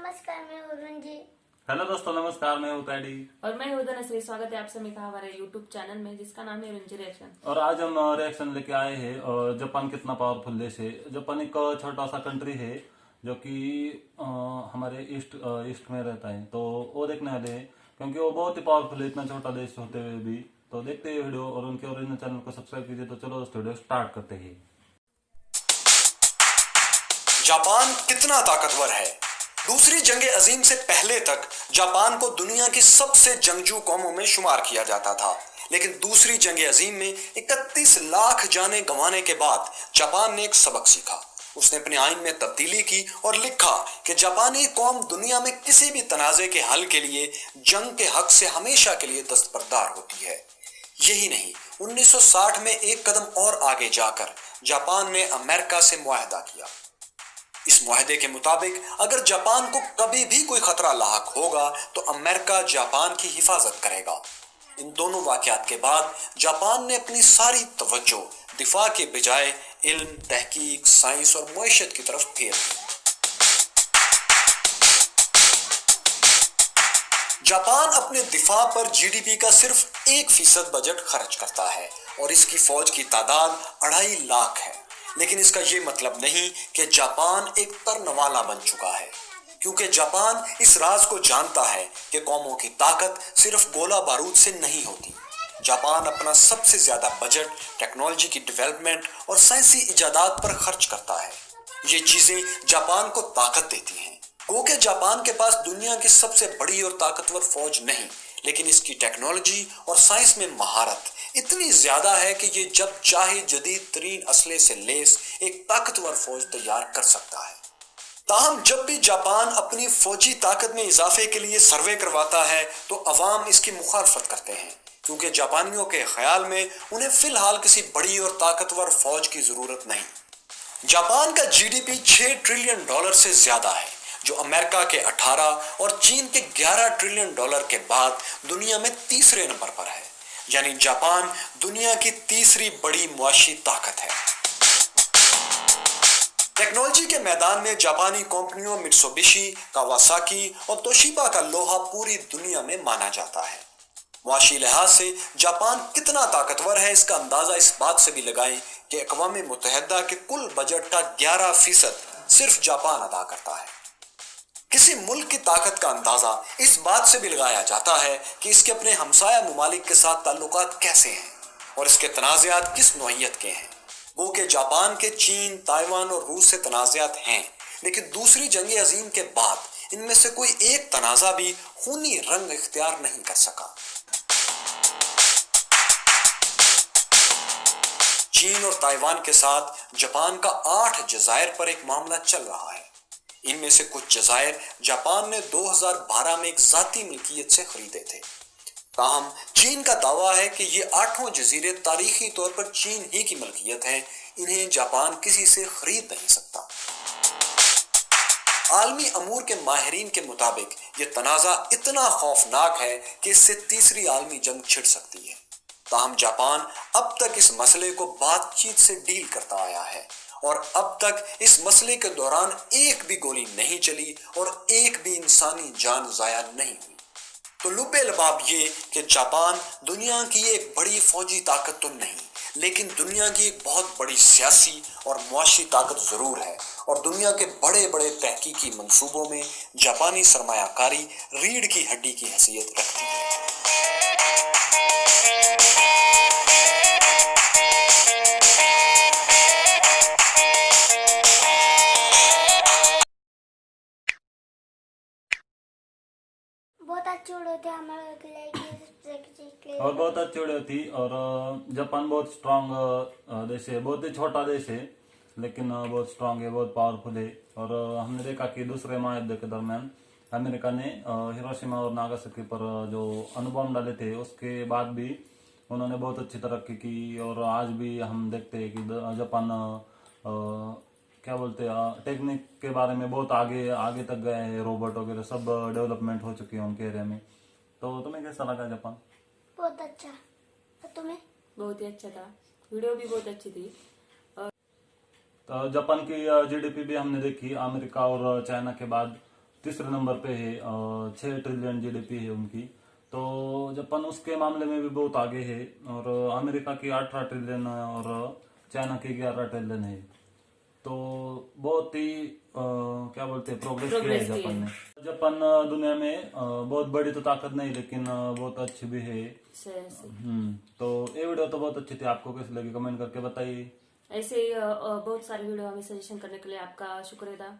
नमस्कार, मैं अरुण जी। हेलो दोस्तों, नमस्कार। मैं हूँ टैडी और मैं हूं धनश्री। स्वागत है आप सभी का हमारे यूट्यूब चैनल में जिसका नाम है रुंजी रिएक्शन। और आज हम रिएक्शन लेके आए हैं जापान कितना पावरफुल देश है। जापान एक छोटा सा कंट्री है जो कि हमारे ईस्ट में रहता है, तो वो देखने वाले हैं क्योंकि वो बहुत ही पावरफुल है इतना छोटा देश होते हुए भी। तो देखते हैं वीडियो और उनके ओरिजिनल चैनल को सब्सक्राइब कीजिए। तो चलो दोस्तों वीडियो स्टार्ट करते हैं। जापान कितना ताकतवर है। दूसरी जंग अजीम से पहले तक जापान को दुनिया की सबसे जंगजू कौमों में शुमार किया जाता था, लेकिन दूसरी जंग अजीम में 31 लाख जाने गंवाने के बाद जापान ने एक सबक सीखा। उसने अपने आइन में तब्दीली की और लिखा कि जापानी कौम दुनिया में किसी भी तनाजे के हल के लिए जंग के हक से हमेशा के लिए दस्तबरदार होती है। यही नहीं, 1960 में एक कदम और आगे जाकर जापान ने अमेरिका से मुआहदा किया। इस मुआहदे के मुताबिक अगर जापान को कभी भी कोई खतरा लाहक होगा तो अमेरिका जापान की हिफाजत करेगा। इन दोनों वाकयात के बाद जापान ने अपनी सारी तवज्जो दिफा के बजाय इल्म, तहकीक, साइंस और मईशत की तरफ फेर दी। जापान अपने दिफा पर जीडीपी का सिर्फ 1% बजट खर्च करता है और इसकी फौज की तादाद 2.5 लाख है। लेकिन इसका ये मतलब नहीं कि जापान एक तरनवाला बन चुका है, क्योंकि जापान इस राज को जानता है कि कौमों की ताकत सिर्फ गोला बारूद से नहीं होती। जापान अपना सबसे ज्यादा बजट टेक्नोलॉजी की डेवलपमेंट और साइंसी इजादात पर खर्च करता है। ये चीजें जापान को ताकत देती हैं। क्योंकि जापान के पास दुनिया की सबसे बड़ी और ताकतवर फौज नहीं, लेकिन इसकी टेक्नोलॉजी और साइंस में महारत इतनी ज्यादा है कि ये जब चाहे जदीद तरीन असले से लेस एक ताकतवर फौज तैयार कर सकता है। ताहम जब भी जापान अपनी फौजी ताकत में इजाफे के लिए सर्वे करवाता है तो अवाम इसकी मुखालफत करते हैं, क्योंकि जापानियों के ख्याल में उन्हें फिलहाल किसी बड़ी और ताकतवर फौज की जरूरत नहीं। जापान का जीडीपी $6 ट्रिलियन से ज्यादा है, जो अमेरिका के 18 और चीन के $11 ट्रिलियन के बाद दुनिया में तीसरे नंबर पर है। यानी जापान दुनिया की तीसरी बड़ी मुआशी ताकत है। टेक्नोलॉजी के मैदान में जापानी कंपनियों मित्सुबिशी, कावासाकी और तोशिबा का लोहा पूरी दुनिया में माना जाता है। मुआशी लिहाज से जापान कितना ताकतवर है इसका अंदाजा इस बात से भी लगाएं कि अक़वाम मुत्तहिदा के कुल बजट का 11% सिर्फ जापान अदा करता है। किसी मुल्क की ताकत का अंदाजा इस बात से भी लगाया जाता है कि इसके अपने हमसाया मुमालिक के साथ ताल्लुकात कैसे हैं और इसके तनाज़ात किस नौइयत के हैं। वो कि जापान के चीन, ताइवान और रूस से तनाज़ात हैं, लेकिन दूसरी जंग अजीम के बाद इनमें से कोई एक तनाज़ा भी खूनी रंग इख्तियार नहीं कर सका। चीन और ताइवान के साथ जापान का 8 जज़ायर पर एक मामला चल रहा है। इनमें से कुछ जज़ायर जापान ने 2012 में एक जाती मिल्कियत से खरीदे थे। ताहम चीन का दावा है कि ये 8 जजीरे तारीखी तौर पर चीन ही की मिल्कियत हैं, इन्हें जापान किसी से खरीद नहीं सकता। आलमी अमूर के माहिरीन के मुताबिक ये तनाज़ा इतना खौफनाक है कि इससे तीसरी आलमी जंग छिड़ सकती है। ताहम जापान अब तक इस मसले को बातचीत से डील करता आया है और अब तक इस मसले के दौरान एक भी गोली नहीं चली और एक भी इंसानी जान जाया नहीं हुई। तो लुबे लबाब ये कि जापान दुनिया की एक बड़ी फौजी ताकत तो नहीं, लेकिन दुनिया की एक बहुत बड़ी सियासी और मुआशी ताकत जरूर है और दुनिया के बड़े बड़े तहकीकी मंसूबों में जापानी सरमायाकारी रीढ़ की हड्डी की हैसियत रखती है। बहुत अच्छी वीडियो थी, हमारे लाइक और बहुत अच्छी वीडियो थी। और जापान बहुत स्ट्रांग देश है, बहुत ही छोटा देश है लेकिन बहुत स्ट्रांग है, बहुत पावरफुल है। और हमने देखा कि दूसरे महायुद्ध के दरमियान अमेरिका ने हिरोशिमा और नागासाकी पर जो अणुबॉम्ब डाले थे उसके बाद भी उन्होंने बहुत अच्छी तरक्की की। और आज भी हम देखते हैं कि जापान क्या बोलते हैं टेक्निक के बारे में बहुत आगे आगे तक गए हैं, रोबोट वगैरह सब डेवलपमेंट हो चुकी है उनके एरिया में। तो तुम्हें कैसा लगा जापान? बहुत अच्छा। और तुम्हें? बहुत ही अच्छा था, वीडियो भी बहुत अच्छी थी। तो जापान की जीडीपी भी हमने देखी, अमेरिका और चाइना के बाद तीसरे नंबर पे है, 6 ट्रिलियन जीडीपी है उनकी। तो जापान उसके मामले में भी बहुत आगे है, और अमेरिका की 18 ट्रिलियन और चाइना की 11 ट्रिलियन है। तो बहुत ही क्या बोलते हैं, प्रोग्रेस किया है Progress किया जापान ने। जापान दुनिया में बहुत बड़ी तो ताकत नहीं, लेकिन बहुत अच्छी भी है। से तो ये वीडियो तो बहुत अच्छी थी, आपको कैसी लगी कमेंट करके बताइए। ऐसे ही बहुत सारे वीडियो हमें सजेशन करने के लिए आपका शुक्रिया।